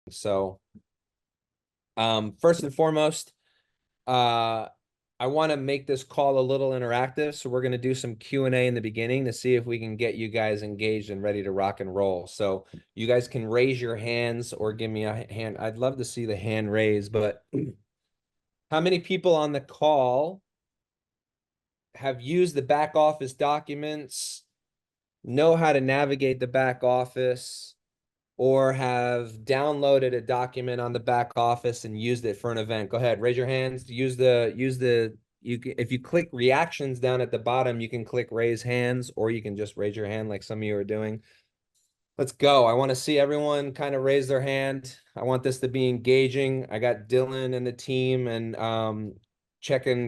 So, first and foremost, uh, I want to make this call a little interactive. So we're going to do some Q&A in the beginning to see if we can get you guys engaged and ready to rock and roll. So you guys can raise your hands or give me a hand. I'd love to see the hand raise, but how many people on the call have used the back office documents, know how to navigate the back office, or have downloaded a document on the back office and used it for an event? Go ahead, raise your hands. If you click reactions down at the bottom, you can click raise hands, or you can just raise your hand like some of you are doing. Let's go. I want to see everyone kind of raise their hand. I want this to be engaging. I got Dylan and the team and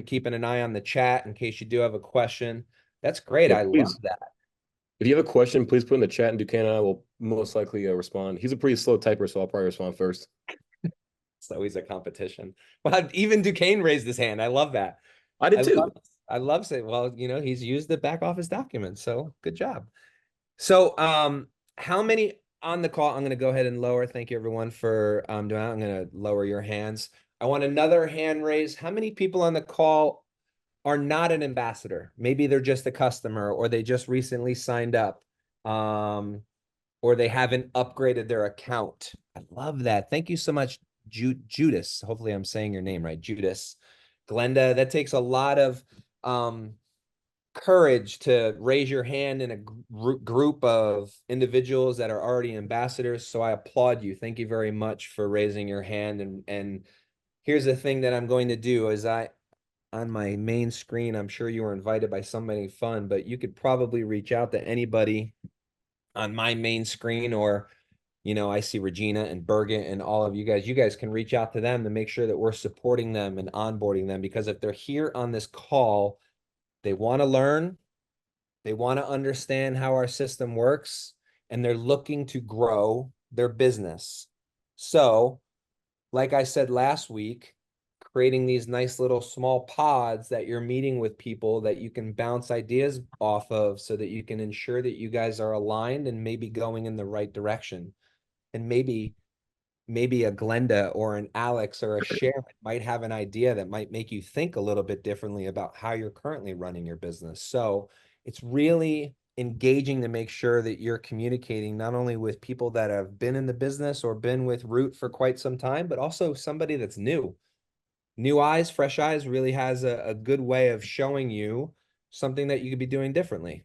keeping an eye on the chat in case you do have a question. That's great. Yeah, I love please. that. If you have a question, please put in the chat and Duquesne and I will most likely respond. He's a pretty slow typer, so I'll probably respond first. It's always a competition. Well, even Duquesne raised his hand. I love that. I I did love too. I love saying, well, he's used the back office documents, so good job. So, how many on the call? I'm going to go ahead and lower. Thank you, everyone, for doing that. I'm going to lower your hands. I want another hand raise. How many people on the call are not an ambassador? Maybe they're just a customer, or they just recently signed up, or they haven't upgraded their account. I love that. Thank you so much, Judas. Hopefully, I'm saying your name right, Judas. Glenda, that takes a lot of courage to raise your hand in a group of individuals that are already ambassadors. So I applaud you. Thank you very much for raising your hand. And here's the thing that I'm going to do is on my main screen, I'm sure you were invited by somebody fun, but you could probably reach out to anybody on my main screen, or I see Regina and Bergen and all of you guys. You guys can reach out to them to make sure that we're supporting them and onboarding them, because if they're here on this call, they want to learn, they want to understand how our system works, and they're looking to grow their business. So, like I said last week, creating these nice little small pods that you're meeting with people that you can bounce ideas off of so that you can ensure that you guys are aligned and maybe going in the right direction. And maybe a Glenda or an Alex or a Sharon might have an idea that might make you think a little bit differently about how you're currently running your business. So it's really engaging to make sure that you're communicating not only with people that have been in the business or been with Root for quite some time, but also somebody that's new. New eyes, fresh eyes really has a good way of showing you something that you could be doing differently.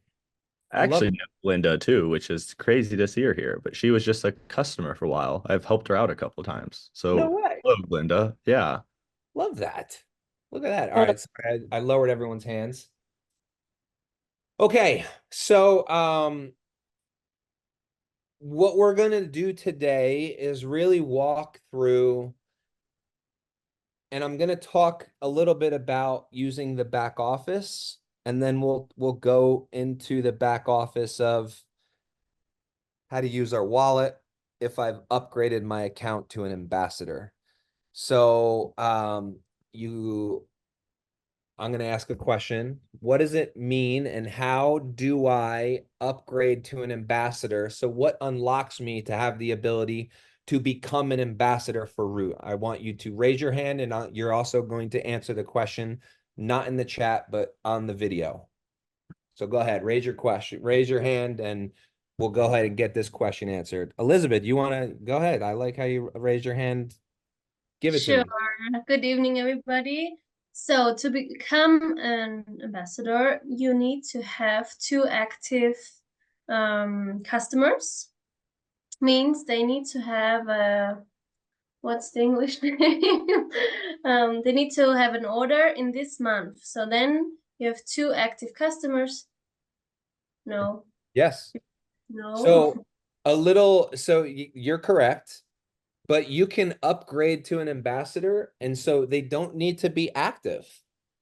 I I love actually it. know Linda too, which is crazy to see her here, but she was just a customer for a while. I've helped her out a couple times. No So, way. hello, Linda. Yeah. Love that. Look at that. All right. So I lowered everyone's hands. Okay, so what we're going to do today is really walk through, and I'm going to talk a little bit about using the back office, and then we'll go into the back office of how to use our wallet if I've upgraded my account to an ambassador. So, you I'm going to ask a question. What does it mean, and how do I upgrade to an ambassador? So, what unlocks me to have the ability to become an ambassador for Root? I want you to raise your hand, and you're also going to answer the question, not in the chat, but on the video. So, go ahead, raise your hand, and we'll go ahead and get this question answered. Elizabeth, you want to go ahead? I like how you raise your hand. Give it to Sure. me. Good evening, everybody. So, to become an ambassador, you need to have two active customers. Means they need to have what's the English name? They need to have an order in this month. So then you have two active customers. No, Yes. no. So, you're correct, but you can upgrade to an ambassador, and so they don't need to be active.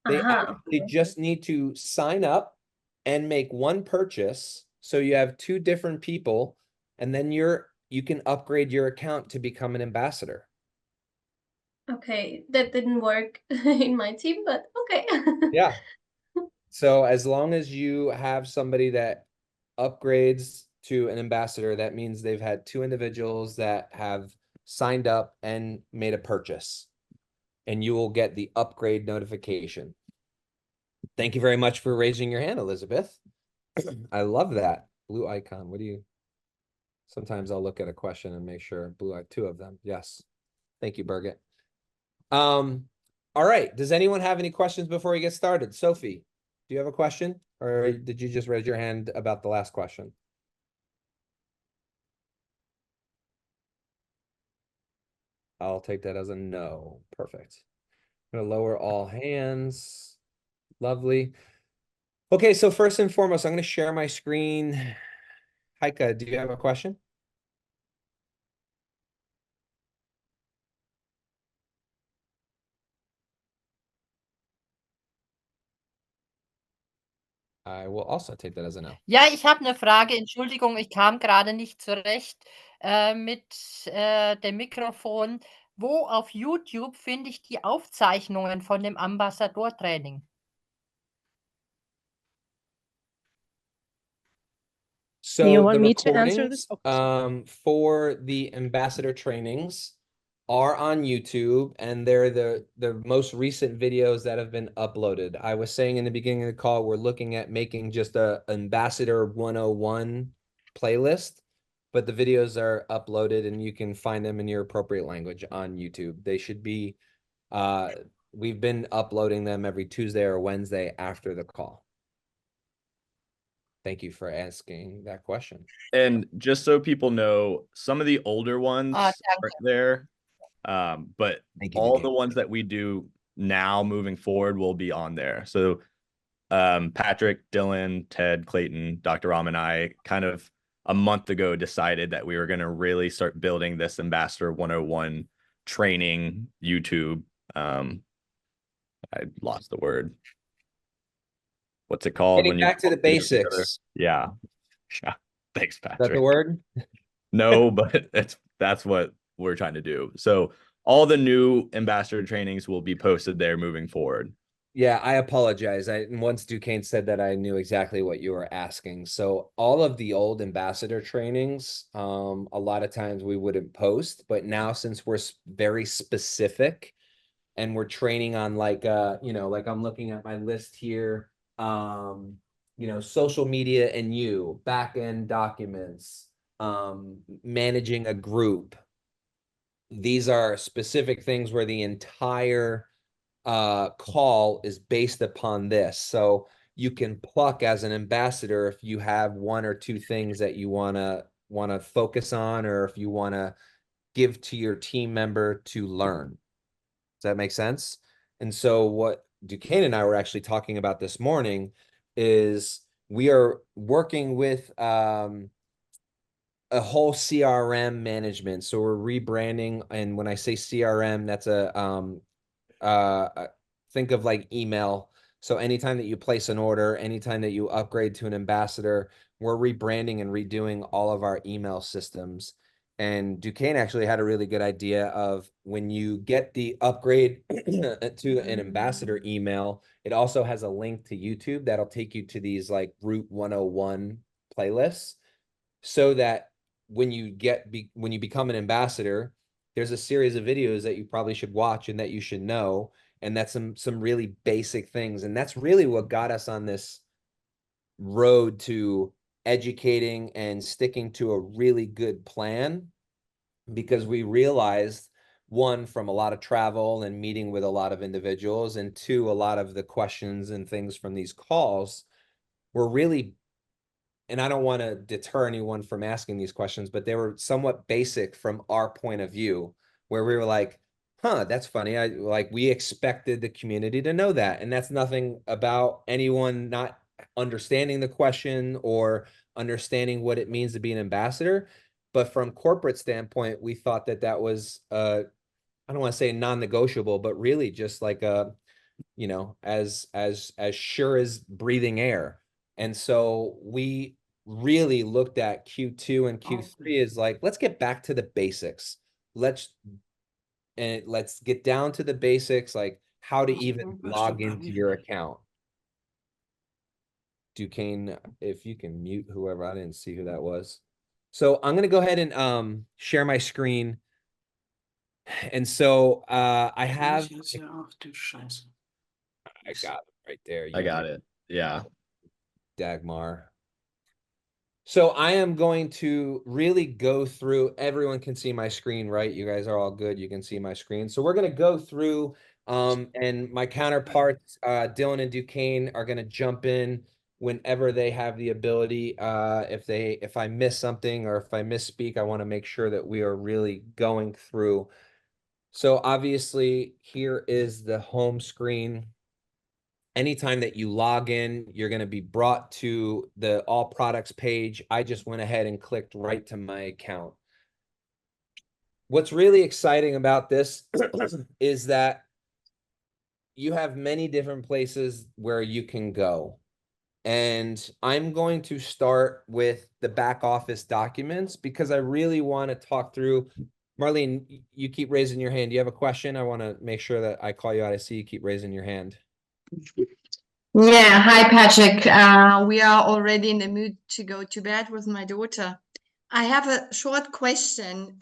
They actually Okay. just need to sign up and make one purchase. So you have two different people, and then you can upgrade your account to become an ambassador. Okay, that didn't work in my team, but okay. Yeah. So as long as you have somebody that upgrades to an ambassador, that means they've had two individuals that have signed up, and made a purchase. And you will get the upgrade notification. Thank you very much for raising your hand, Elizabeth. I love that. Blue icon. What do you... Sometimes I'll look at a question and make sure. Blue eye, 2 of them. Yes. Thank you, Birgit. All right. Does anyone have any questions before we get started? Sophie, do you have a question? Or did you just raise your hand about the last question? I'll take that as a no. Perfect. I'm gonna lower all hands. Lovely. Okay, so first and foremost, I'm gonna share my screen. Heike, do you have a question? I will also take that as a no. Ja, ich habe eine Frage. Entschuldigung, ich kam gerade nicht zurecht, mit, dem Mikrofon. Wo auf YouTube finde ich die Aufzeichnungen von dem Ambassador-Training? So Do you the want me to answer this? recordings for the ambassador trainings are on YouTube, and they're the most recent videos that have been uploaded. I was saying in the beginning of the call, we're looking at making just a Ambassador 101 playlist, but the videos are uploaded and you can find them in your appropriate language on YouTube. They should be, we've been uploading them every Tuesday or Wednesday after the call. Thank you for asking that question. And just so people know, some of the older ones Ah, are there, but Thank you, all Duqesne. the ones that we do now moving forward will be on there. So Patrick, Dylan, Ted, Clayton, Dr. Ram, and I kind of a month ago decided that we were going to really start building this Ambassador 101 training YouTube. I lost the word. What's it called? Getting back to the basics. Yeah. Yeah. Thanks, Is that Patrick. the word? No, but that's what we're trying to do. So all the new ambassador trainings will be posted there moving forward. Yeah, I apologize. Once Duquesne said that, I knew exactly what you were asking. So all of the old ambassador trainings, a lot of times we wouldn't post, but now since we're very specific and we're training on like like I'm looking at my list here, social media and back-end documents, managing a group. These are specific things where the entire call is based upon this. So you can pluck as an ambassador if you have 1 or 2 things that you want to focus on, or if you want to give to your team member to learn. Does that make sense? And so what Duquesne and I were actually talking about this morning is we are working with a whole CRM management. So we're rebranding, and when I say CRM, that's think of like email. So anytime that you place an order, anytime that you upgrade to an ambassador, we're rebranding and redoing all of our email systems. And Duquesne actually had a really good idea of when you get the upgrade to an ambassador email, it also has a link to YouTube that'll take you to these like Route 101 playlists, so that when you become an ambassador, there's a series of videos that you probably should watch and that you should know. And that's some really basic things. And that's really what got us on this road to educating and sticking to a really good plan, because we realized, 1, from a lot of travel and meeting with a lot of individuals, and 2, a lot of the questions and things from these calls were really, and I don't want to deter anyone from asking these questions, but they were somewhat basic from our point of view, where we were like, huh, that's funny. We expected the community to know that. And that's nothing about anyone not understanding the question or understanding what it means to be an ambassador. But from corporate standpoint, we thought that that was, I don't want to say non-negotiable, but really just like as sure as breathing air. And so we really looked at Q2 and Q3 as like, let's get back to the basics. Let's get down to the basics, like how to even log into your account. Duquesne, if you can mute whoever, I didn't see who that was. So I'm going to go ahead and share my screen. And so I have, Ja, ach du Scheiße. I got it right there. I got it. Yeah. Dagmar. So I am going to really go through, everyone can see my screen, right? You guys are all good. You can see my screen. So we're going to go through and my counterparts, Dylan and Duquesne, are going to jump in whenever they have the ability. If I miss something or if I misspeak, I want to make sure that we are really going through. So obviously here is the home screen. Anytime that you log in, you're going to be brought to the all products page. I just went ahead and clicked right to my account. What's really exciting about this is that you have many different places where you can go. And I'm going to start with the back office documents because I really want to talk through. Marlene, you keep raising your hand. Do you have a question? I want to make sure that I call you out. I see you keep raising your hand. Yeah, hi Patrick. We are already in the mood to go to bed with my daughter. I have a short question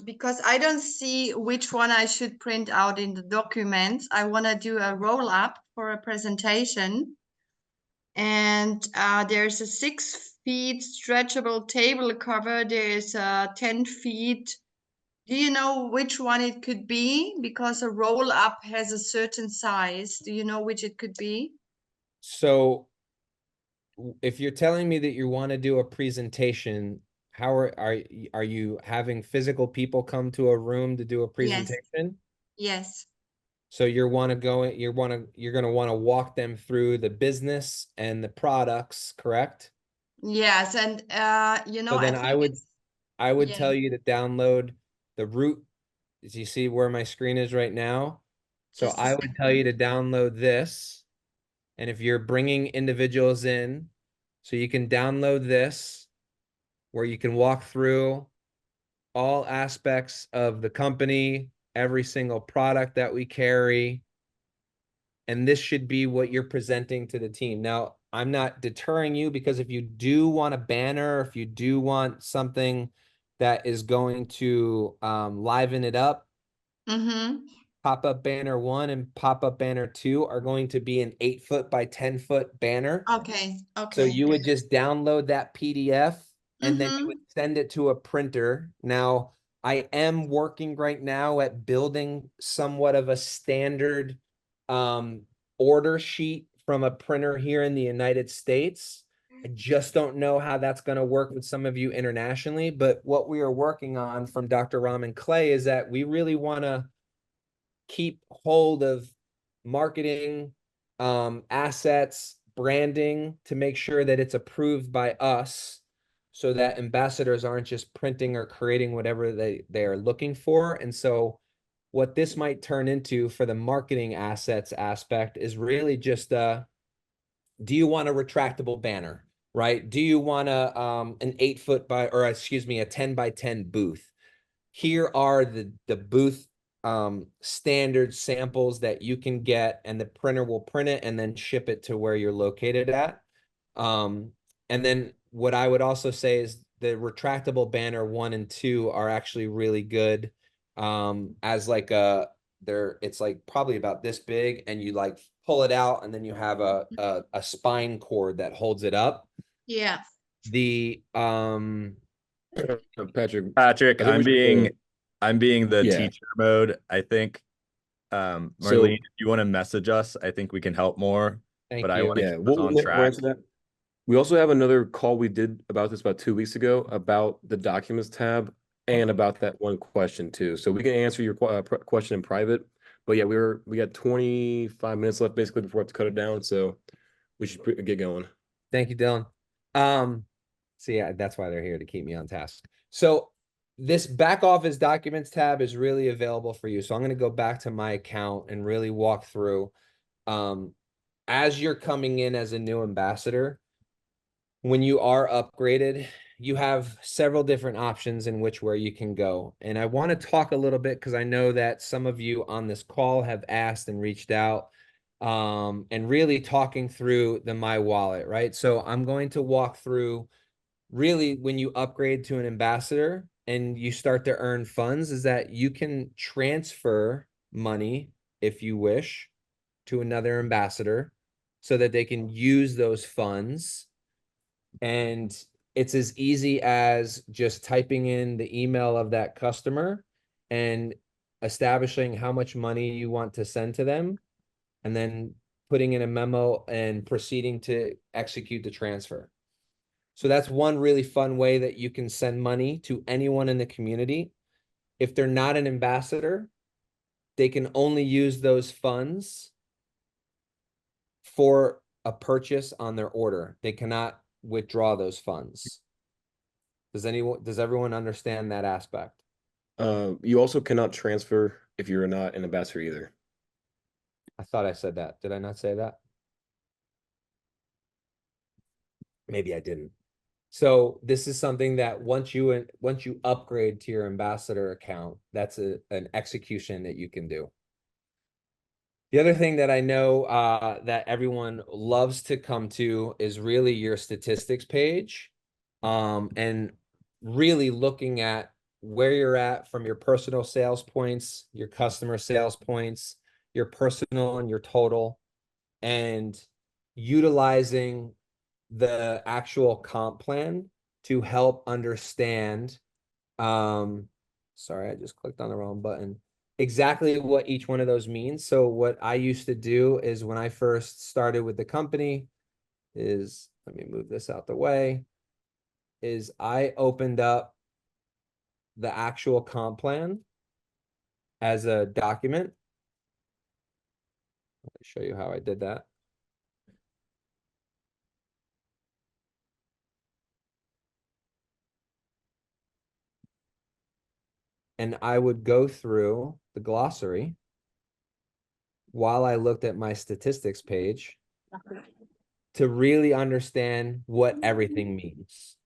because I don't see which one I should print out in the documents. I want to do a roll up for a presentation. And there's a 6 feet stretchable table cover. There's 10 feet. Do you know which one it could be? Because a roll up has a certain size. Do you know which it could be? So if you're telling me that you want to do a presentation, how are you having physical people come to a room to do a presentation? Yes. So you're going to want to walk them through the business and the products, correct? Yes, and So then I think I would yeah. tell you to download the root. Do you see where my screen is right now? So Just a I would tell you to download this. And if you're bringing individuals in, so you can download this, where you can walk through all aspects of the company, every single product that we carry. And this should be what you're presenting to the team. Now, I'm not deterring you because if you do want a banner, if you do want something that is going to liven it up, Mm-hmm. pop-up banner 1 and pop-up banner 2 are going to be an 8-foot by 10-foot banner. Okay. So Okay. you would just download that PDF and then you Mm-hmm. would send it to a printer. Now, I am working right now at building somewhat of a standard order sheet from a printer here in the United States. I just don't know how that's going to work with some of you internationally, but what we are working on from Dr. Raman Clay is that we really want to keep hold of marketing, assets, branding to make sure that it's approved by us so that ambassadors aren't just printing or creating whatever they are looking for. And so what this might turn into for the marketing assets aspect is really just do you want a retractable banner, right? Do you want an 8-foot by, or excuse me, a 10 by 10 booth? Here are the booth standard samples that you can get, and the printer will print it and then ship it to where you're located at. And then what I would also say is the retractable banner 1 and 2 are actually really good. As like it's like probably about this big, and you like pull it out, and then you have a spine cord that holds it up. Yeah. The Patrick, Patrick, I think we should, I'm being the yeah. teacher mode. I think Marlene, if you want to message us, I think we can help more. Thank But I you. want to Yeah, keep us on we'll track. answer that. We also have another call we did about this about 2 weeks ago about the documents tab and about that one question too. So we can answer your question in private. But yeah, we got 25 minutes left basically before we have to cut it down. So we should get going. Thank you, Dylan. So yeah, that's why they're here, to keep me on task. So this back office documents tab is really available for you. So I'm going to go back to my account and really walk through. As you're coming in as a new ambassador, when you are upgraded, you have several different options in where you can go. And I want to talk a little bit because I know that some of you on this call have asked and reached out, and really talking through the My Wallet, right? So I'm going to walk through really when you upgrade to an ambassador and you start to earn funds is that you can transfer money if you wish to another ambassador so that they can use those funds. And it's as easy as just typing in the email of that customer and establishing how much money you want to send to them, and then putting in a memo and proceeding to execute the transfer. So that's one really fun way that you can send money to anyone in the community. If they're not an ambassador, they can only use those funds for a purchase on their order. They cannot withdraw those funds. Does everyone understand that aspect? You also cannot transfer if you're not an ambassador either. I thought I said that. Did I not say that? Maybe I didn't. So this is something that once you upgrade to your ambassador account, that's an execution that you can do. The other thing that I know that everyone loves to come to is really your statistics page, and really looking at where you're at from your personal sales points, your customer sales points, your personal and your total, and utilizing the actual comp plan to help understand, sorry, I just clicked on the wrong button, exactly what each one of those means. So what I used to do is when I first started with the company is, let me move this out the way, is I opened up the actual comp plan as a document. Let me show you how I did that. And I would go through the glossary while I looked at my statistics page to really understand what everything means.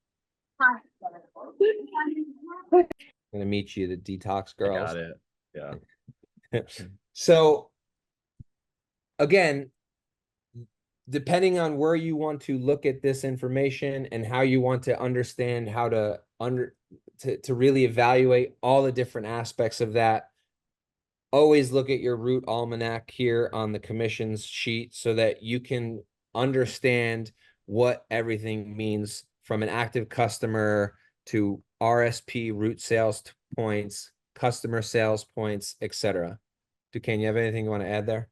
I'm gonna meet you, the detox I girls. got it. Yeah. So again, depending on where you want to look at this information and how you want to understand how to really evaluate all the different aspects of that, always look at your root almanac here on the commissions sheet so that you can understand what everything means from an active customer to RSP, root sales points, customer sales points, etc. Duquesne, you have anything you want to add there?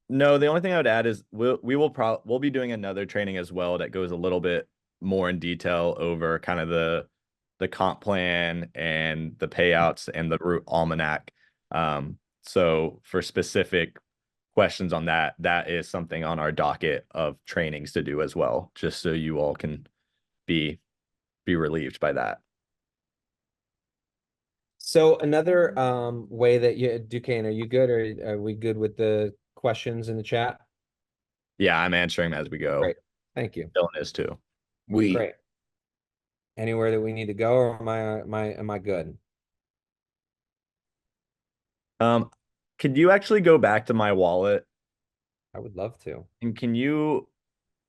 No, the only thing I would add is we'll be doing another training as well that goes a little bit more in detail over kind of the comp plan and the payouts and the root almanac. So for specific questions on that, that is something on our docket of trainings to do as well, just so you all can be relieved by that. So another way that you, Duquesne, are you good, or are we good with the questions in the chat? Yeah, I'm answering them as we go. Great, thank you. Dylan is too. Great. Anywhere that we need to go, or am I good? Could you actually go back to my wallet? I would love to. And can you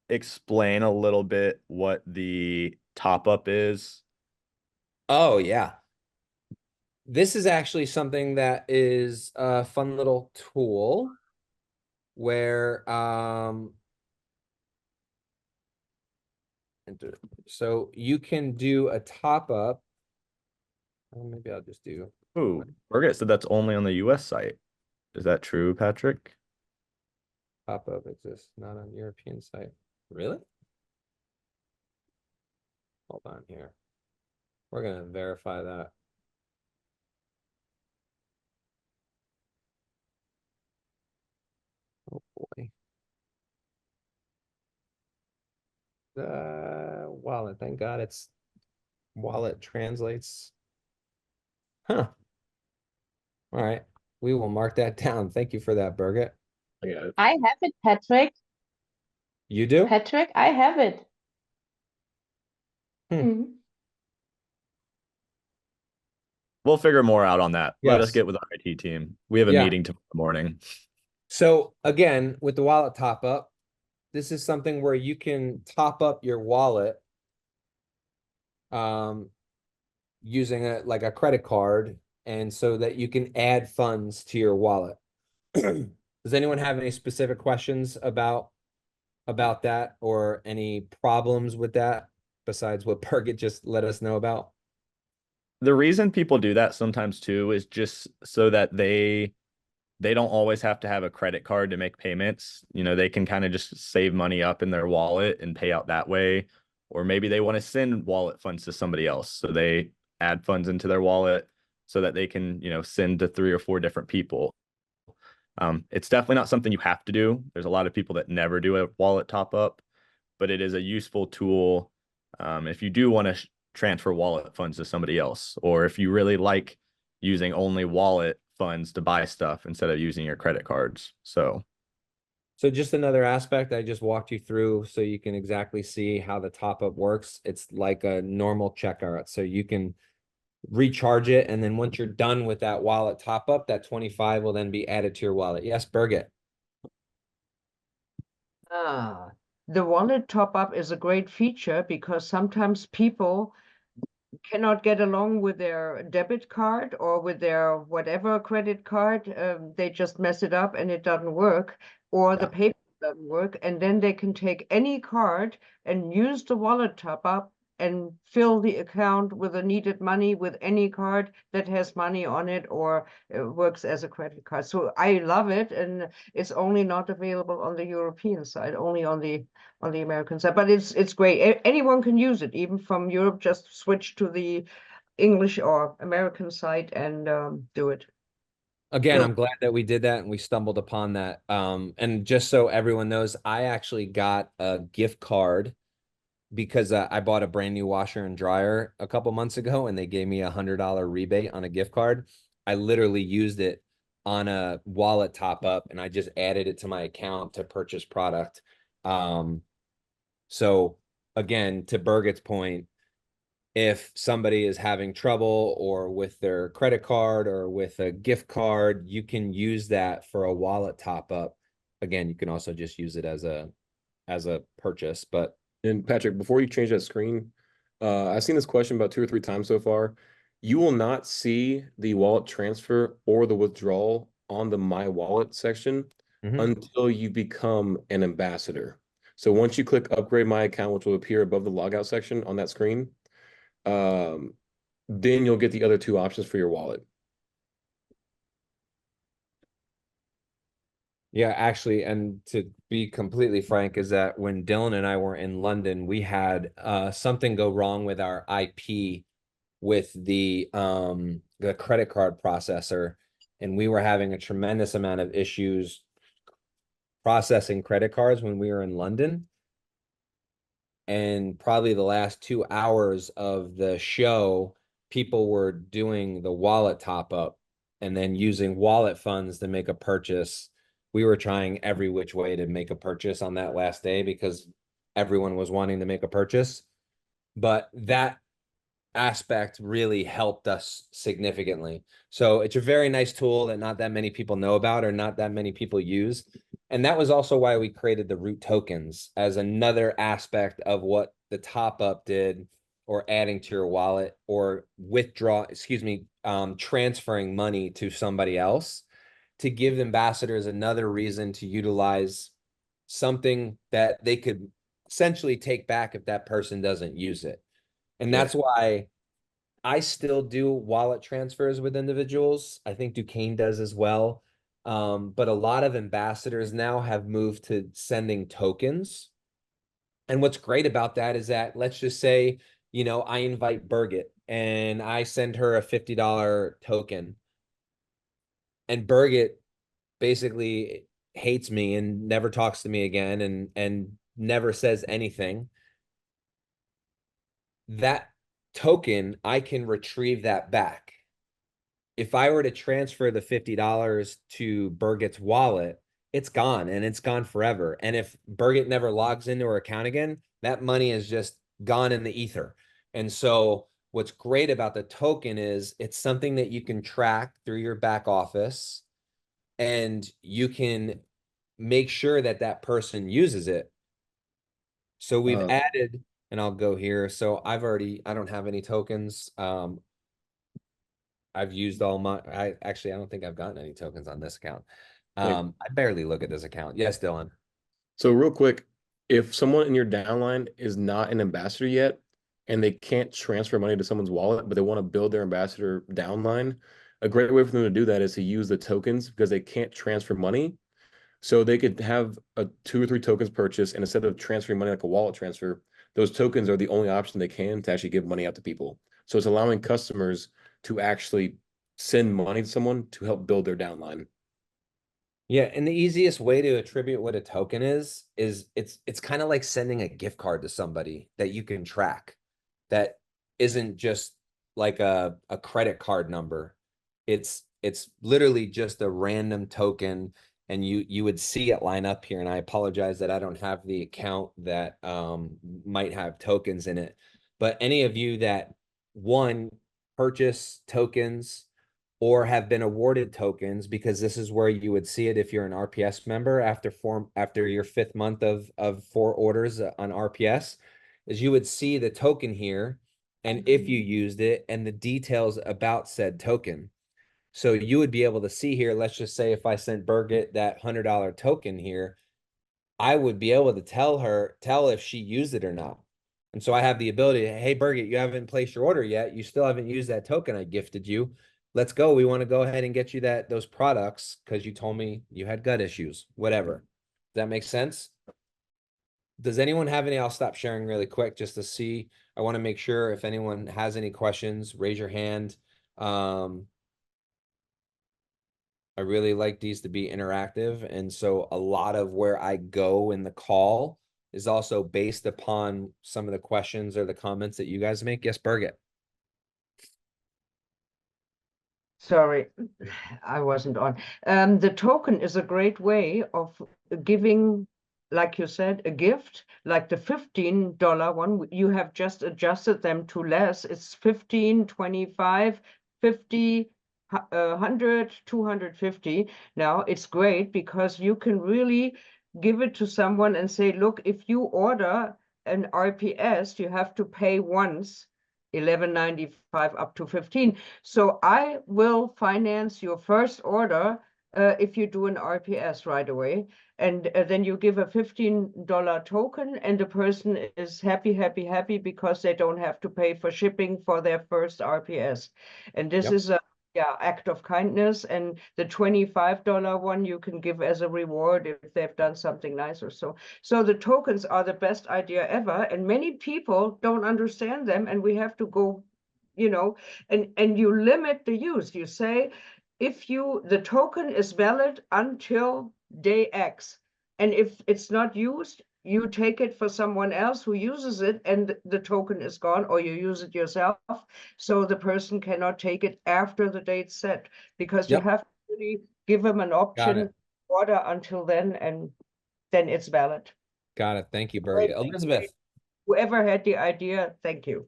explain a little bit what the top up is? Oh yeah. This is actually something that is a fun little tool where so you can do a top up. Maybe I'll just do. Ooh, Birgit said that's only on the US site. Is that true, Patrick? Top up exists, not on European site. Really? Hold on here. We're gonna verify that. Oh boy. Wallet, thank God it's wallet translates. Huh. All right. We will mark that down. Thank you for that, Birgit. I got it. I have it, Patrick. You do? Patrick, I have it. Hmm. We'll figure more out on that. Let us Yes. get with our IT team. We have a Yeah. meeting tomorrow morning. So again, with the wallet top up, this is something where you can top up your wallet using like a credit card, and so that you can add funds to your wallet. Does anyone have any specific questions about that, or any problems with that besides what Birgit just let us know about? The reason people do that sometimes too is just so that they don't always have to have a credit card to make payments. You know, they can kind of just save money up in their wallet and pay out that way. Or maybe they want to send wallet funds to somebody else. So they add funds into their wallet so that they can, you know, send to 3 or 4 different people. It's definitely not something you have to do. There's a lot of people that never do a wallet top up, but it is a useful tool if you do want to transfer wallet funds to somebody else, or if you really like using only wallet funds to buy stuff instead of using your credit cards. So just another aspect I just walked you through so you can exactly see how the top up works. It's like a normal checkout. So you can recharge it, and then once you're done with that wallet top up, that 25 will then be added to your wallet. Yes, Birgit. The wallet top up is a great feature because sometimes people cannot get along with their debit card or with their whatever credit card. They just mess it up and it doesn't work, or the paper doesn't work, and then they can take any card and use the wallet top up and fill the account with the needed money with any card that has money on it or works as a credit card. So I love it, and it's only not available on the European side, only on the American side. But it's great. Anyone can use it, even from Europe. Just switch to the English or American side and do it. Again, So- I'm glad that we did that and we stumbled upon that. And just so everyone knows, I actually got a gift card because I bought a brand new washer and dryer a couple months ago, and they gave me $100 rebate on a gift card. I literally used it on a wallet top up, and I just added it to my account to purchase product. So again, to Birgit's point, if somebody is having trouble or with their credit card or with a gift card, you can use that for a wallet top up. Again, you can also just use it as a purchase. But And Patrick, before you change that screen, I've seen this question about 2 or 3 times so far. You will not see the wallet transfer or the withdrawal on the My Wallet section until you become an ambassador. So once you click Upgrade My Account, which will appear above the logout section on that screen, then you'll get the other 2 options for your wallet. yeah, actually, and to be completely frank, is that when Dylan and I were in London, we had something go wrong with our IP with the credit card processor, and we were having a tremendous amount of issues processing credit cards when we were in London. And probably the last 2 hours of the show, people were doing the wallet top up and then using wallet funds to make a purchase. We were trying every which way to make a purchase on that last day because everyone was wanting to make a purchase. But that aspect really helped us significantly. So it's a very nice tool that not that many people know about or not that many people use. And that was also why we created the root tokens as another aspect of what the top up did, or adding to your wallet, or transferring money to somebody else, to give ambassadors another reason to utilize something that they could essentially take back if that person doesn't use it. And that's why I still do wallet transfers with individuals. I think Duquesne does as well. But a lot of ambassadors now have moved to sending tokens. And what's great about that is that, let's just say, I invite Birgit and I send her a $50 token. And Birgit basically hates me and never talks to me again and never says anything. That token, I can retrieve that back. If I were to transfer the $50 to Birgit's wallet, it's gone, and it's gone forever. And if Birgit never logs into her account again, that money is just gone in the ether. And so what's great about the token is it's something that you can track through your back office, and you can make sure that that person uses it. So we've added, and I'll go here. So I don't have any tokens. I've used all my, I don't think I've gotten any tokens on this account. Yeah. I barely look at this account. Yes, Dylan. So real quick, if someone in your downline is not an ambassador yet and they can't transfer money to someone's wallet, but they want to build their ambassador downline, a great way for them to do that is to use the tokens because they can't transfer money. So they could have a 2 or 3 tokens purchase, and instead of transferring money like a wallet transfer, those tokens are the only option they can to actually give money out to people. So it's allowing customers to actually send money to someone to help build their downline. Yeah, and the easiest way to attribute what a token is it's kind of like sending a gift card to somebody that you can track. That isn't just like a credit card number. It's literally just a random token, and you would see it line up here. And I apologize that I don't have the account that might have tokens in it. But any of you that purchase tokens or have been awarded tokens, because this is where you would see it if you're an RPS member after your 5th month of 4 orders on RPS, is you would see the token here, and if you used it and the details about said token. So you would be able to see here, let's just say if I sent Birgit that $100 token here, I would be able to tell if she used it or not. And so I have the ability to, hey, Birgit, you haven't placed your order yet. You still haven't used that token I gifted you. Let's go. We want to go ahead and get you those products because you told me you had gut issues, whatever. Does that make sense? Does anyone have any? I'll stop sharing really quick just to see. I want to make sure if anyone has any questions, raise your hand. I really like these to be interactive. And so a lot of where I go in the call is also based upon some of the questions or the comments that you guys make. Yes, Birgit. Sorry, I wasn't on. The token is a great way of giving, like you said, a gift, like the $15 one. You have just adjusted them to less. It's 15, 25, 50, 100, 250. Now it's great because you can really give it to someone and say, look, if you order an RPS, you have to pay once. 11.95 up to 15. So I will finance your first order if you do an RPS right away. And then you give a $15 token and the person is happy because they don't have to pay for shipping for their first RPS. And this is a act of kindness. And the $25 one you can give as a reward if they've done something nice or so. So the tokens are the best idea ever. And many people don't understand them. And we have to go, and you limit the use. You say, the token is valid until day X. And if it's not used, you take it for someone else who uses it and the token is gone, or you use it yourself. So the person cannot take it after the date set, because you have to really give them an option order until then, and then it's valid. Got it. Thank you, Birgit. Elizabeth. Whoever had the idea, thank you.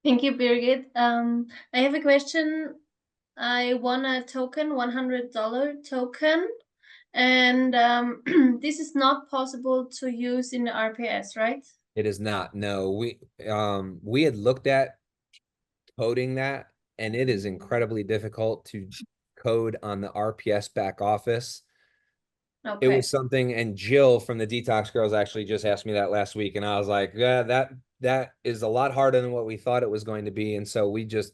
Thank you, Birgit. I have a question. I won a token, $100 token, and this is not possible to use in the RPS, right? It is not. No, we had looked at coding that, and it is incredibly difficult to code on the RPS back office. Okay. It was something, and Jill from the Detox Girls actually just asked me that last week, and I was like, yeah, that is a lot harder than what we thought it was going to be. And so we just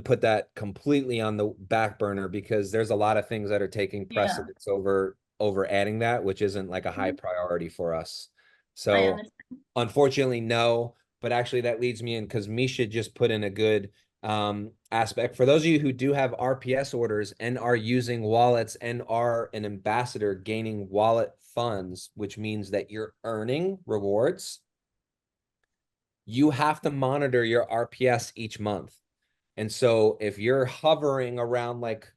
put that completely on the back burner because there's a lot of things that are taking precedence over adding that, which isn't like a high priority for us. So unfortunately, no, but actually that leads me in, because Misha just put in a good aspect. For those of you who do have RPS orders and are using wallets and are an ambassador gaining wallet funds, which means that you're earning rewards, you have to monitor your RPS each month. And so if you're hovering around like,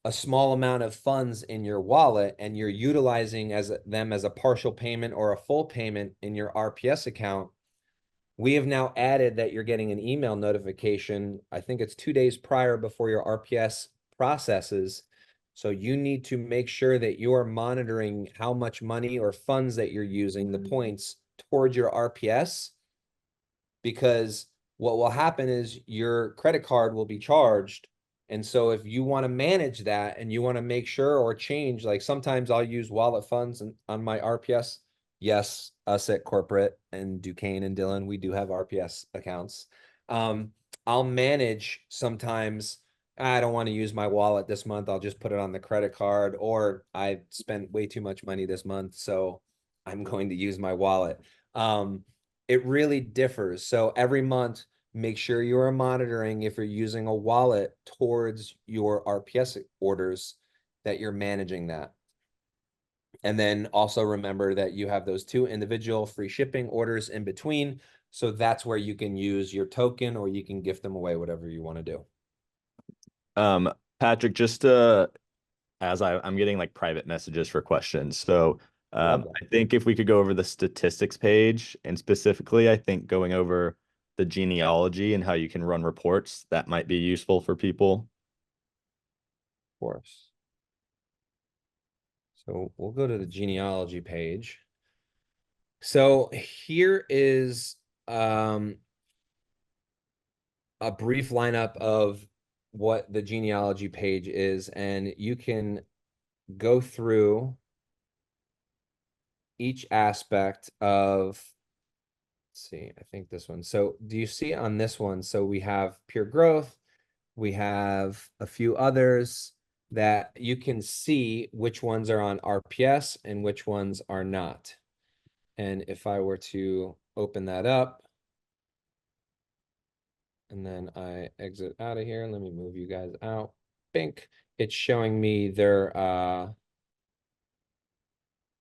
a small amount of funds in your wallet and you're utilizing them as a partial payment or a full payment in your RPS account, we have now added that you're getting an email notification. I think it's 2 days prior before your RPS processes. So you need to make sure that you are monitoring how much money or funds that you're using, the points towards your RPS, because what will happen is your credit card will be charged. And so if you want to manage that and you want to make sure or change, like sometimes I'll use wallet funds on my RPS. Yes, us at corporate and Duquesne and Dylan, we do have RPS accounts. I'll manage sometimes. I don't want to use my wallet this month. I'll just put it on the credit card, or I spent way too much money this month, so I'm going to use my wallet. It really differs. So every month, make sure you are monitoring if you're using a wallet towards your RPS orders, that you're managing that. And then also remember that you have those 2 individual free shipping orders in between. So that's where you can use your token, or you can gift them away, whatever you want to do. Patrick, just as I'm getting like private messages for questions. So I think if we could go over the statistics page, and specifically, I think going over the genealogy and how you can run reports, that might be useful for people. Of course. So we'll go to the genealogy page. So here is a brief lineup of what the genealogy page is, and you can go through each aspect of, let's see, I think this one. So do you see on this one? So we have pure growth, we have a few others that you can see which ones are on RPS and which ones are not. And if I were to open that up, and then I exit out of here, let me move you guys out. Bink, it's showing me their, no,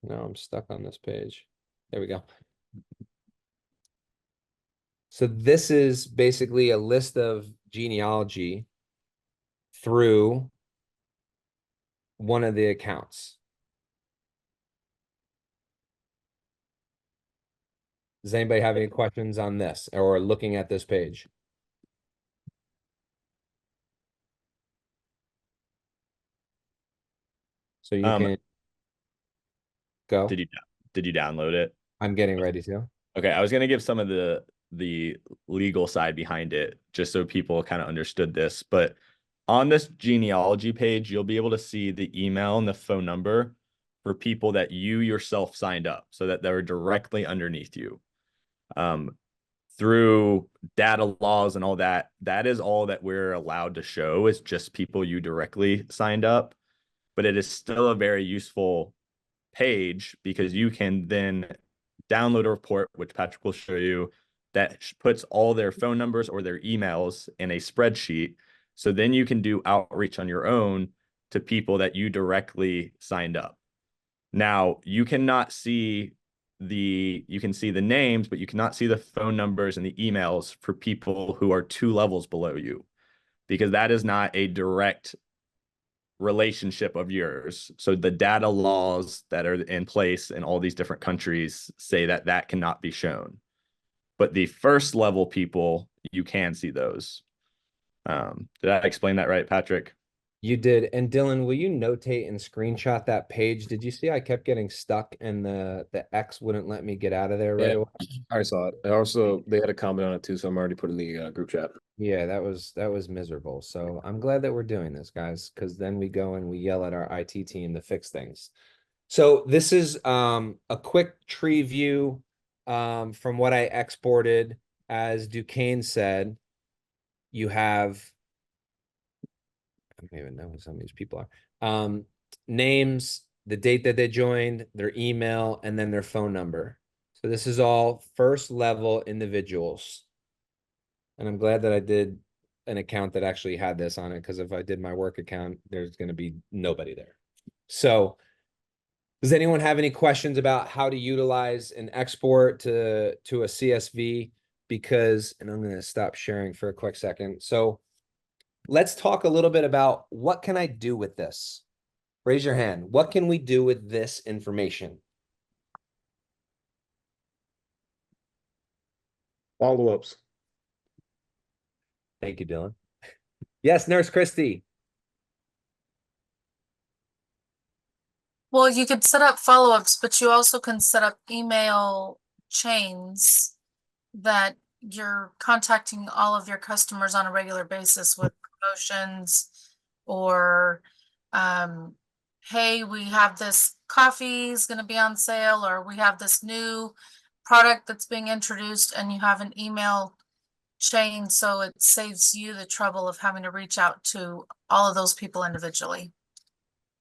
I'm stuck on this page. There we go. So this is basically a list of genealogy through one of the accounts. Does anybody have any questions on this or looking at this page? So you can go. Did you download it? I'm getting ready to. Okay, I was gonna give some of the legal side behind it, just so people kind of understood this. But on this genealogy page, you'll be able to see the email and the phone number for people that you yourself signed up, so that they're directly underneath you. Through data laws and all that, that is all that we're allowed to show, is just people you directly signed up. But it is still a very useful page, because you can then download a report, which Patrick will show you, that puts all their phone numbers or their emails in a spreadsheet. So then you can do outreach on your own to people that you directly signed up. Now, you cannot see you can see the names, but you cannot see the phone numbers and the emails for people who are 2 levels below you, because that is not a direct relationship of yours. So the data laws that are in place in all these different countries say that that cannot be shown. But the first level people, you can see those. Did I explain that right, Patrick? You did. And Dylan, will you notate and screenshot that page? Did you see I kept getting stuck and the X wouldn't let me get out of there right away? I saw it. I also, they had a comment on it too, so I'm already putting the group chat. Yeah, that was miserable. So I'm glad that we're doing this, guys, because then we go and we yell at our IT team to fix things. So this is a quick tree view from what I exported. As Duquesne said, you have, I don't even know who some of these people are. Names, the date that they joined, their email, and then their phone number. So this is all first level individuals. And I'm glad that I did an account that actually had this on it, because if I did my work account, there's going to be nobody there. So does anyone have any questions about how to utilize an export to a CSV? Because, and I'm going to stop sharing for a quick second. So let's talk a little bit about what can I do with this? Raise your hand. What can we do with this information? Follow-ups. Thank you, Dylan. Yes, Nurse Christy. Well, you could set up follow-ups, but you also can set up email chains that you're contacting all of your customers on a regular basis with promotions or hey, we have this coffee is going to be on sale, or we have this new product that's being introduced, and you have an email chain, so it saves you the trouble of having to reach out to all of those people individually.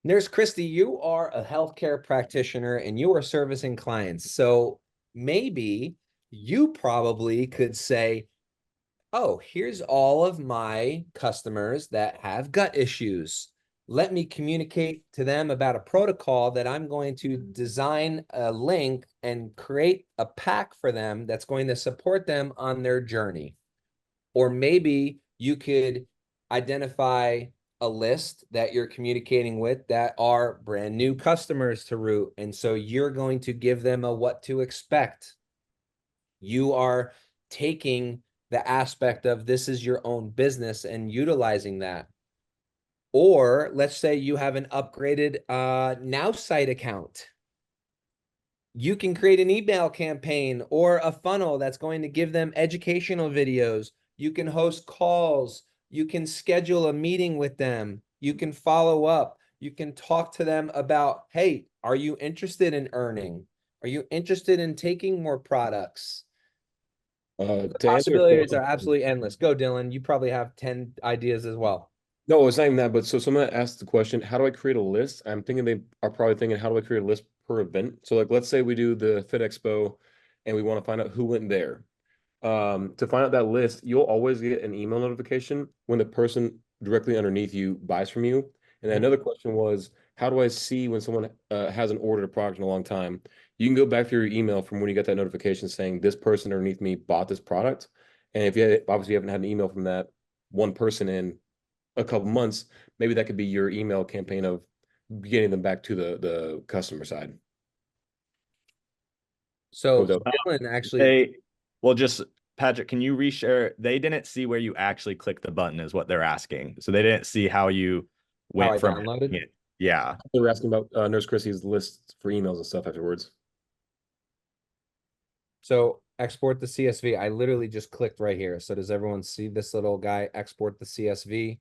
Nurse Christy, you are a healthcare practitioner and you are servicing clients. So maybe you probably could say, oh, here's all of my customers that have gut issues. Let me communicate to them about a protocol that I'm going to design a link and create a pack for them that's going to support them on their journey. Or maybe you could identify a list that you're communicating with that are brand new customers to Root. And so you're going to give them a what to expect. You are taking the aspect of this is your own business and utilizing that. Or let's say you have an upgraded Now Site account. You can create an email campaign or a funnel that's going to give them educational videos. You can host calls. You can schedule a meeting with them. You can follow up. You can talk to them about, hey, are you interested in earning? Are you interested in taking more products? The To answer your possibilities are question- absolutely endless. Go, Dylan. You probably have 10 ideas as well. No, it's not even that, but so someone asked the question, how do I create a list? I'm thinking they are probably thinking, how do I create a list per event? So like, let's say we do the Fit Expo and we want to find out who went there. To find out that list, you'll always get an email notification when the person directly underneath you buys from you. And another question was, how do I see when someone hasn't ordered a product in a long time? You can go back through your email from when you got that notification saying this person underneath me bought this product. And if you obviously haven't had an email from that one person in a couple months, maybe that could be your email campaign of getting them back to the customer side. So So Dylan actually, Well, just Patrick, can you reshare? They didn't see where you actually click the button is what they're asking. So they didn't see how you went I from downloaded? it. Yeah. they were asking about Nurse Chrissy's list for emails and stuff afterwards. So export the CSV. I literally just clicked right here. So does everyone see this little guy? Export the CSV.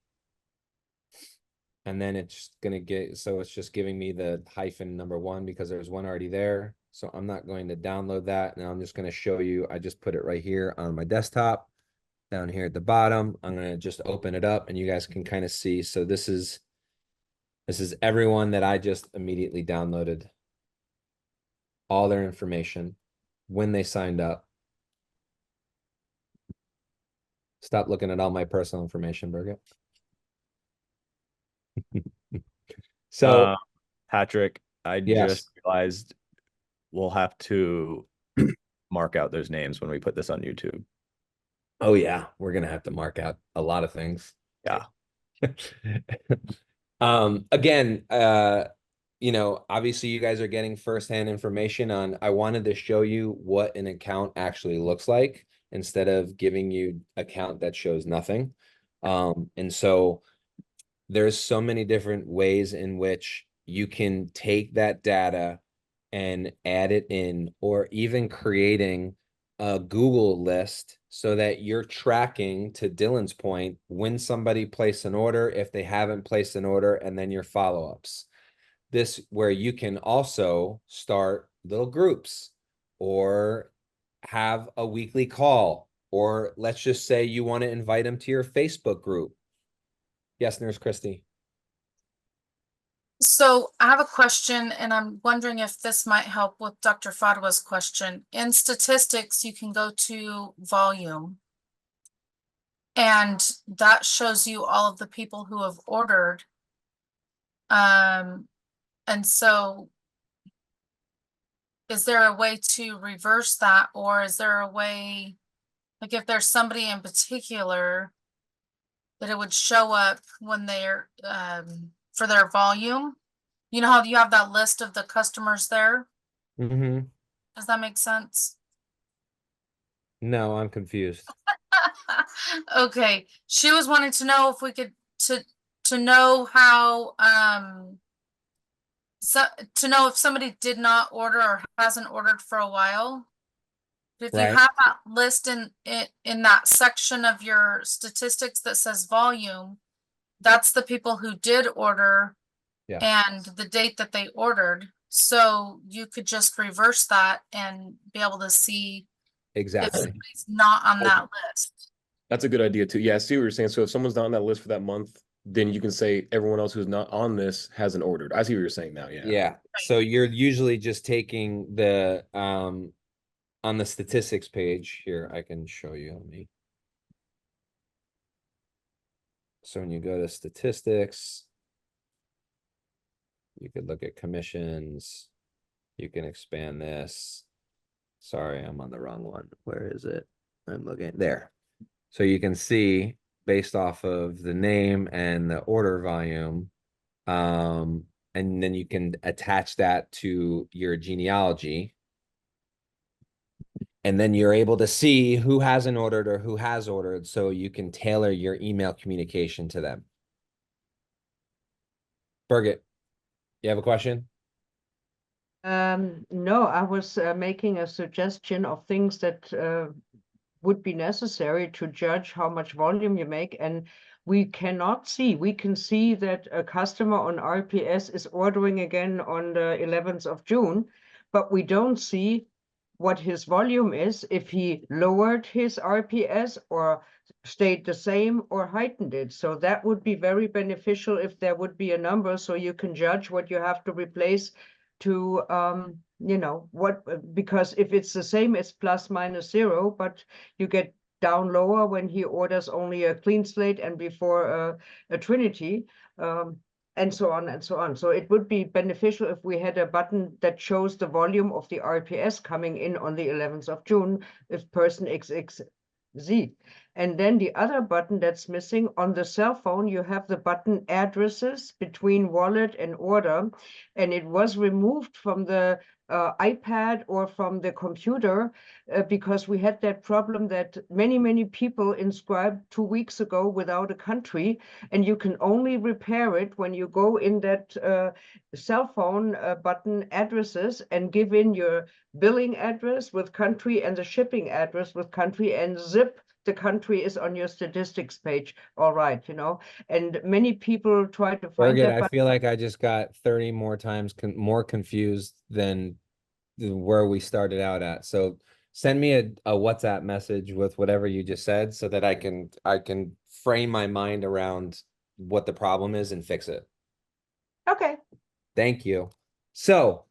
And then it's gonna get, so it's just giving me the -1 because there's one already there. So I'm not going to download that. And I'm just gonna show you, I just put it right here on my desktop. Down here at the bottom, I'm gonna just open it up and you guys can kind of see. So this is everyone that I just immediately downloaded. All their information, when they signed up. Stop looking at all my personal information, Birgit. So, Patrick, I yes. just realized we'll have to mark out those names when we put this on YouTube. Oh yeah, we're gonna have to mark out a lot of things. Yeah. Again, obviously you guys are getting firsthand information on, I wanted to show you what an account actually looks like instead of giving you account that shows nothing. And so there's so many different ways in which you can take that data and add it in, or even creating a Google list so that you're tracking, to Dylan's point, when somebody placed an order, if they haven't placed an order, and then your follow-ups. This where you can also start little groups or have a weekly call, or let's just say you want to invite them to your Facebook group. Yes, Nurse Christy. So I have a question, and I'm wondering if this might help with Dr. Fadwa's question. In statistics, you can go to volume, and that shows you all of the people who have ordered. And so is there a way to reverse that, or is there a way, like if there's somebody in particular that it would show up when they're for their volume? You know how you have that list of the customers there? Mm-hmm. Does that make sense? No, I'm confused. Okay, she was wanting to know if we could to know how so to know if somebody did not order or hasn't ordered for a while, If you Right. have that list in that section of your statistics that says volume, that's the people who did order Yeah. and the date that they ordered. So you could just reverse that and be able to see if Exactly. somebody's not on that list. That's a good idea too. Yeah, I see what you're saying. So if someone's not on that list for that month, then you can say everyone else who's not on this hasn't ordered. I see what you're saying now. Yeah. Yeah. So you're usually just taking the on the statistics page here. I can show you. Let me. So when you go to statistics, you could look at commissions. You can expand this. Sorry, I'm on the wrong one. Where is it? I'm looking there. So you can see based off of the name and the order volume, and then you can attach that to your genealogy. And then you're able to see who hasn't ordered or who has ordered, so you can tailor your email communication to them. Birgit, you have a question? No, I was making a suggestion of things that would be necessary to judge how much volume you make. And we cannot see, we can see that a customer on RPS is ordering again on the 11th of June, but we don't see what his volume is, if he lowered his RPS or stayed the same or heightened it. So that would be very beneficial if there would be a number so you can judge what you have to replace to you know what, because if it's the same, it's plus minus zero, but you get down lower when he orders only a clean slate and before a Trinity, and so on and so on. So it would be beneficial if we had a button that shows the volume of the RPS coming in on the 11th of June if person XXZ. And then the other button that's missing on the cell phone, you have the button addresses between wallet and order, and it was removed from the iPad or from the computer because we had that problem that many people inscribed 2 weeks ago without a country, and you can only repair it when you go in that cell phone button addresses and give in your billing address with country and the shipping address with country, and zip, the country is on your statistics page. All right, you know, and many people try to find Birgit, that. I feel like I just got 30 more times more confused than where we started out at. So send me a WhatsApp message with whatever you just said so that I can frame my mind around what the problem is and fix it. Okay. Thank you. So,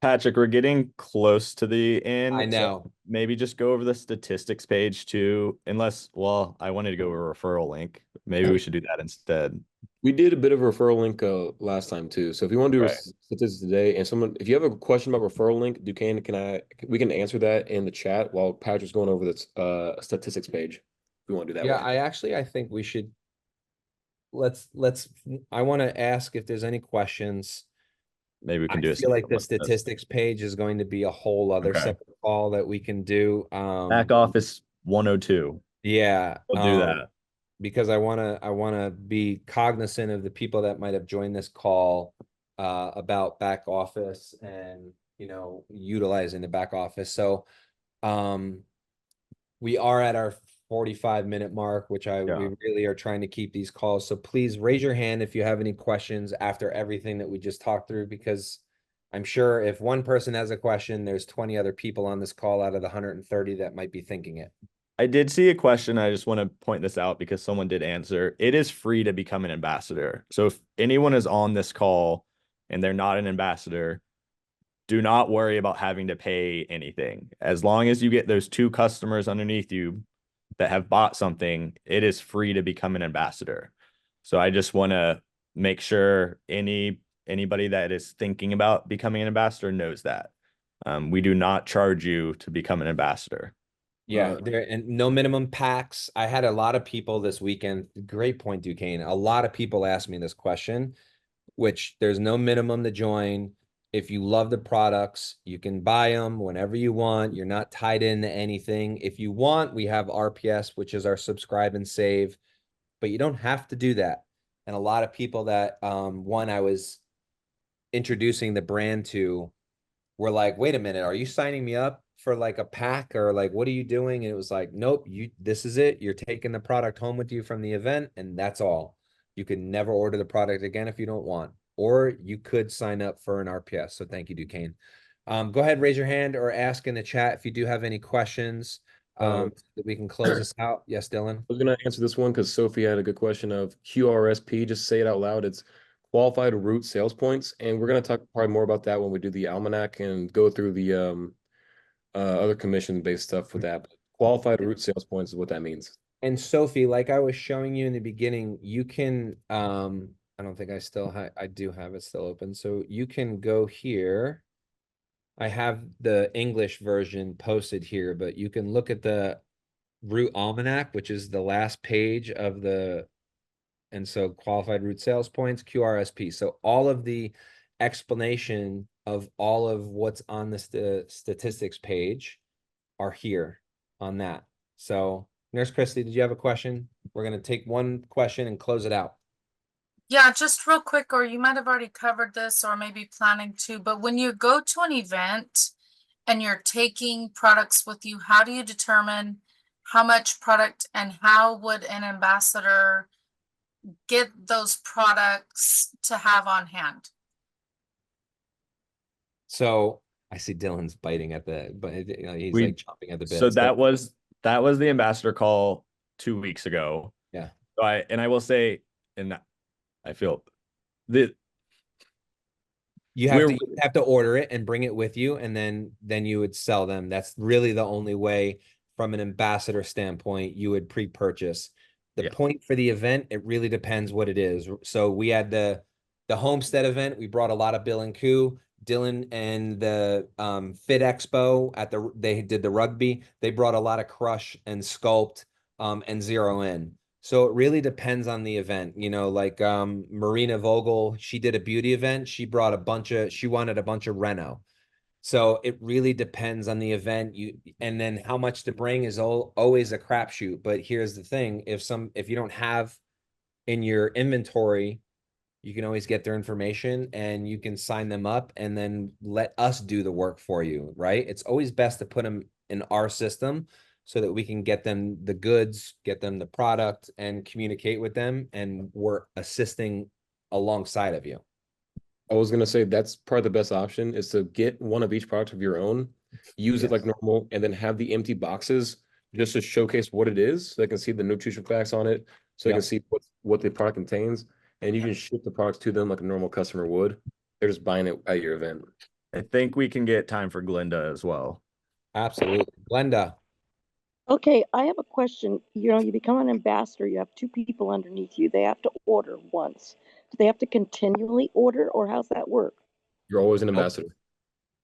Patrick, we're getting close to the end. I know. So maybe just go over the statistics page too, unless, well, I wanted to go over a referral link. Maybe we should do that instead. We did a bit of a referral link last time too. So if you want to do Right. statistics today, and someone, if you have a question about referral link, Duquesne, we can answer that in the chat while Patrick's going over this statistics page. If we want to do that. Yeah, way. I think we should. I want to ask if there's any questions. Maybe we can I do a feel like the separate one. statistics page is going to be a whole other Okay. separate call that we can do. Back office 102. Yeah, We'll do that. because I wanna be cognizant of the people that might have joined this call about back office and, you know, utilizing the back office. So we are at our 45-minute mark, which we really are trying to keep these calls. So please raise your hand if you have any questions after everything that we just talked through, because I'm sure if one person has a question, there's 20 other people on this call out of the 130 that might be thinking it. I did see a question. I just want to point this out because someone did answer. It is free to become an ambassador. So if anyone is on this call and they're not an ambassador, do not worry about having to pay anything. As long as you get those 2 customers underneath you that have bought something, it is free to become an ambassador. So I just want to make sure anybody that is thinking about becoming an ambassador knows that. We do not charge you to become an ambassador. Yeah, and no minimum packs. I had a lot of people this weekend. Great point, Duquesne. A lot of people asked me this question, which there's no minimum to join. If you love the products, you can buy them whenever you want. You're not tied into anything. If you want, we have RPS, which is our subscribe and save, but you don't have to do that. And a lot of people that one I was introducing the brand to were like, wait a minute, are you signing me up for like a pack or like, what are you doing? And it was like, nope, this is it. You're taking the product home with you from the event, and that's all. You can never order the product again if you don't want, or you could sign up for an RPS. So thank you, Duquesne. Go ahead, raise your hand or ask in the chat if you do have any questions so that we can close this out. Yes, Dylan. I was going to answer this one because Sophie had a good question of QRSP. Just say it out loud. It's qualified route sales points. And we're going to talk probably more about that when we do the almanac and go through the other commission-based stuff with that. But qualified route sales points is what that means. And Sophie, like I was showing you in the beginning, you can, I don't think I do have it still open. So you can go here. I have the English version posted here, but you can look at the route almanac, which is the last page of and so qualified route sales points, QRSP. So all of the explanation of all of what's on the statistics page are here on that. So Nurse Christy, did you have a question? We're going to take one question and close it out. Yeah, just real quick, or you might have already covered this or maybe planning to, but when you go to an event and you're taking products with you, how do you determine how much product and how would an ambassador get those products to have on hand? So I see Dylan's biting at but he's We- like chomping at the bit. So that was the ambassador call 2 weeks ago. Yeah. So I will say, and I feel that you have to order it and bring it with you, and then you would sell them. That's really the only way from an ambassador standpoint you would pre-purchase. The point for the event, it really depends what it is. So we had the Homestead event. We brought a lot of Bill and Coo. Dylan and the Fit Expo they did the rugby. They brought a lot of Crush and Sculpt and Zero In. So it really depends on the event. You know, like Marina Vogel, she did a beauty event. She brought she wanted a bunch of Reno. So it really depends on the event. And then how much to bring is always a crapshoot. But here's the thing: if you don't have in your inventory, you can always get their information and you can sign them up and then let us do the work for you, right? It's always best to put them in our system so that we can get them the goods, get them the product, and communicate with them, and we're assisting alongside of you. I was going to say that's probably the best option is to get one of each product of your own, use it like normal, and then have the empty boxes just to showcase what it is. So they can see the nutrition facts on it. So they can see what the product contains. And you can ship the products to them like a normal customer would. They're just buying it at your event. I think we can get time for Glinda as well. Absolutely. Glenda. Okay, I have a question. You know, you become an ambassador, you have 2 people underneath you. They have to order once. Do they have to continually order, or how's that work? You're always an ambassador.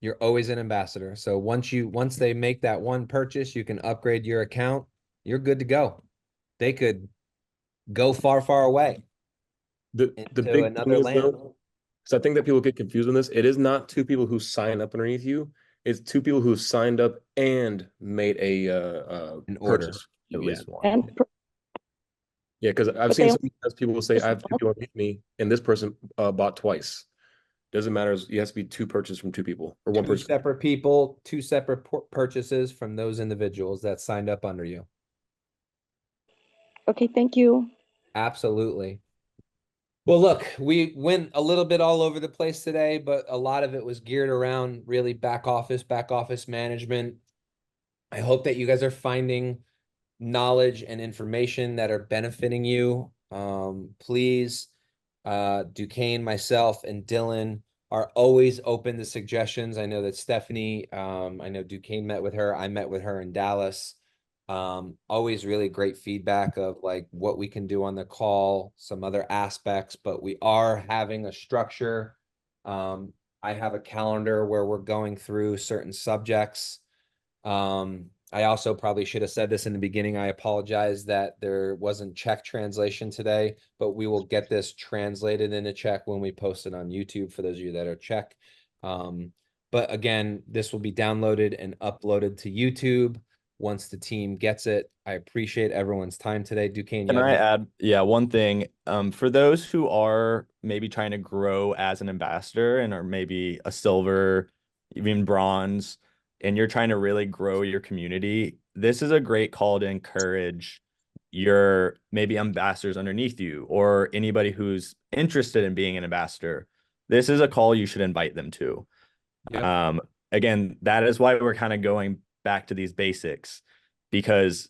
You're always an ambassador. So once they make that one purchase, you can upgrade your account. You're good to go. They could go far, far away. The big another thing is, land. though, so I think that people get confused on this. It is not 2 people who sign up underneath you. It's 2 people who signed up and made an order. purchase. At least one. And Yeah, because I've seen sometimes people will say I have 2 people underneath me, and this person bought twice. Doesn't matter. It has to be 2 purchases from 2 people or one Two person. separate people, 2 separate purchases from those individuals that signed up under you. okay, thank you. Absolutely. Well, look, we went a little bit all over the place today, but a lot of it was geared around really back office management. I hope that you guys are finding knowledge and information that are benefiting you. Please, Duquesne, myself, and Dylan are always open to suggestions. I know that Stephanie, I know Duquesne met with her. I met with her in Dallas. Always really great feedback of like what we can do on the call, some other aspects, but we are having a structure. I have a calendar where we're going through certain subjects. I also probably should have said this in the beginning. I apologize that there wasn't Czech translation today, but we will get this translated into Czech when we post it on YouTube for those of you that are Czech. But again, this will be downloaded and uploaded to YouTube once the team gets it. I appreciate everyone's time today. Duquesne, Can I add, one thing? For those who are maybe trying to grow as an ambassador and are maybe a silver, even bronze, and you're trying to really grow your community, this is a great call to encourage your maybe ambassadors underneath you or anybody who's interested in being an ambassador. This is a call you should invite them to. Yep. Again, that is why we're kind of going back to these basics, because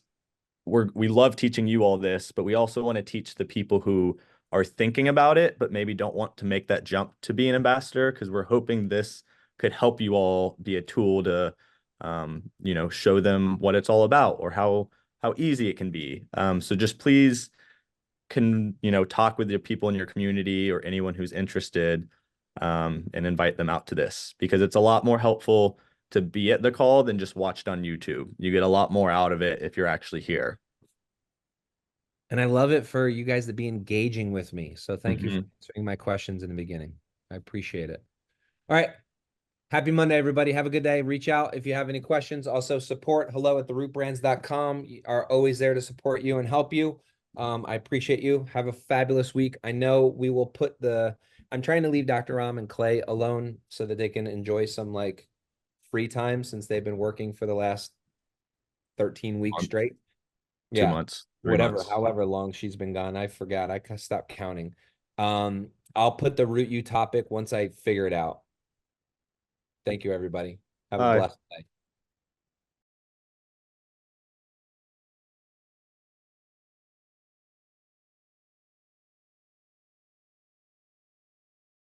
we love teaching you all this, but we also want to teach the people who are thinking about it, but maybe don't want to make that jump to be an ambassador, because we're hoping this could help you all be a tool to, you know, show them what it's all about or how easy it can be. So just please you know, talk with your people in your community or anyone who's interested, and invite them out to this, because it's a lot more helpful to be at the call than just watch it on YouTube. You get a lot more out of it if you're actually here. And I love it for you guys to be engaging with me. So thank you for Mhm. answering my questions in the beginning. I appreciate it. All right. Happy Monday, everybody. Have a good day. Reach out if you have any questions. Also, support hello@therootbrands.com. Are always there to support you and help you. I appreciate you. Have a fabulous week. I know we will put I'm trying to leave Dr. Ram and Clay alone so that they can enjoy some like free time, since they've been working for the last 13 weeks Month, straight. 2 Yeah, months, 3 whatever, months. however long she's been gone. I forgot. I stopped counting. I'll put the root you topic once I figure it out. Thank you, everybody. Have a Bye. blessed day.